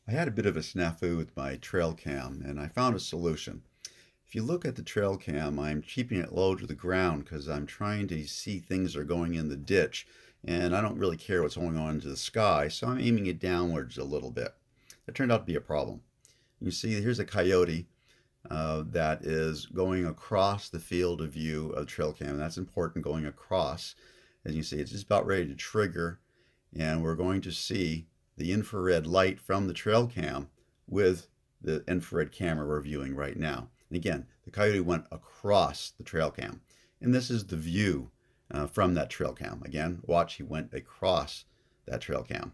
I had a bit of a snafu with my trail cam and I found a solution. If you look at the trail cam, I'm keeping it low to the ground because I'm trying to see things that are going in the ditch and I don't really care what's going on into the sky, so I'm aiming it downwards a little bit. That turned out to be a problem. You see, here's a coyote that is going across the field of view of the trail cam. That's important, going across. As you see, it's just about ready to trigger, and we're going to see the infrared light from the trail cam with the infrared camera we're viewing right now. And again, the coyote went across the trail cam, and this is the view from that trail cam. Again, watch, he went across that trail cam.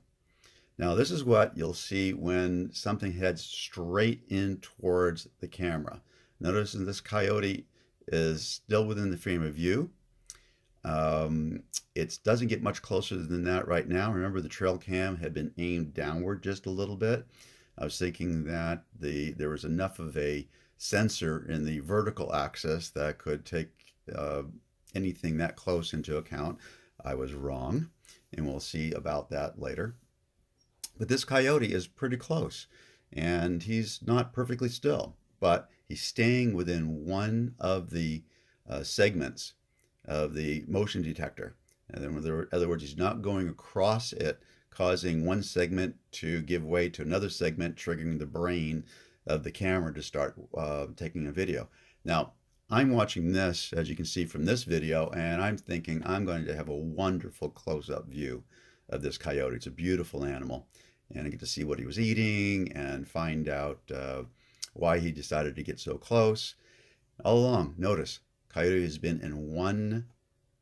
Now, this is what you'll see when something heads straight in towards the camera. Notice that this coyote is still within the frame of view. It doesn't get much closer than that right now. Remember, the trail cam had been aimed downward just a little bit. I was thinking that there was enough of a sensor in the vertical axis that could take anything that close into account. I was wrong, and we'll see about that later. But this coyote is pretty close, and he's not perfectly still, but he's staying within one of the segments of the motion detector. And then, in other words, he's not going across it, causing one segment to give way to another segment, triggering the brain of the camera to start taking a video. Now, I'm watching this, as you can see from this video, and I'm thinking I'm going to have a wonderful close-up view of this coyote. It's a beautiful animal, and I get to see what he was eating and find out why he decided to get so close. All along, notice, coyote has been in one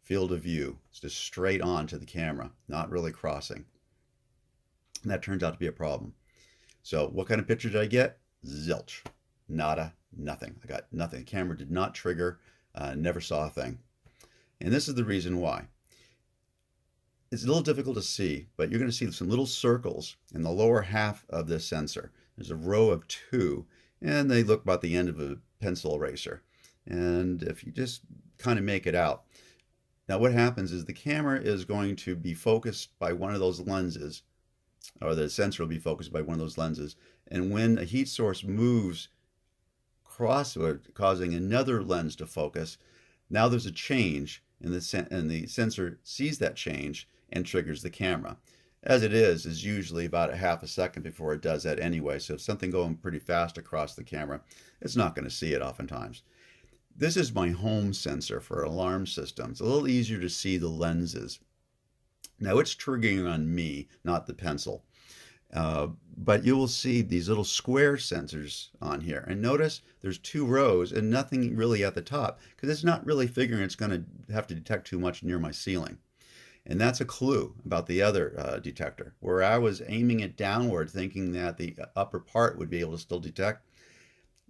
field of view. It's just straight on to the camera, not really crossing. And that turns out to be a problem. So what kind of picture did I get? Zilch. Nada. Nothing. I got nothing. The camera did not trigger. Never saw a thing. And this is the reason why. It's a little difficult to see, but you're going to see some little circles in the lower half of this sensor. There's a row of two, and they look about the end of a pencil eraser. And if you just kind of make it out, now what happens is the camera is going to be focused by one of those lenses, or the sensor will be focused by one of those lenses. And when a heat source moves crossward, causing another lens to focus, now there's a change, and the sensor sees that change and triggers the camera. As it is usually about a half a second before it does that anyway. So if something going pretty fast across the camera, it's not going to see it oftentimes. This is my home sensor for alarm system. It's a little easier to see the lenses. Now it's triggering on me, not the pencil. But you will see these little square sensors on here. And notice there's two rows and nothing really at the top because it's not really figuring it's going to have to detect too much near my ceiling. And that's a clue about the other detector, where I was aiming it downward thinking that the upper part would be able to still detect.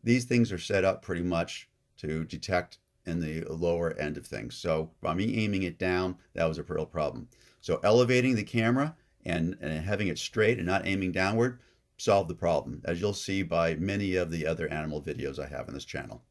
These things are set up pretty much to detect in the lower end of things. So by me aiming it down, that was a real problem. So elevating the camera and having it straight and not aiming downward solved the problem, as you'll see by many of the other animal videos I have on this channel.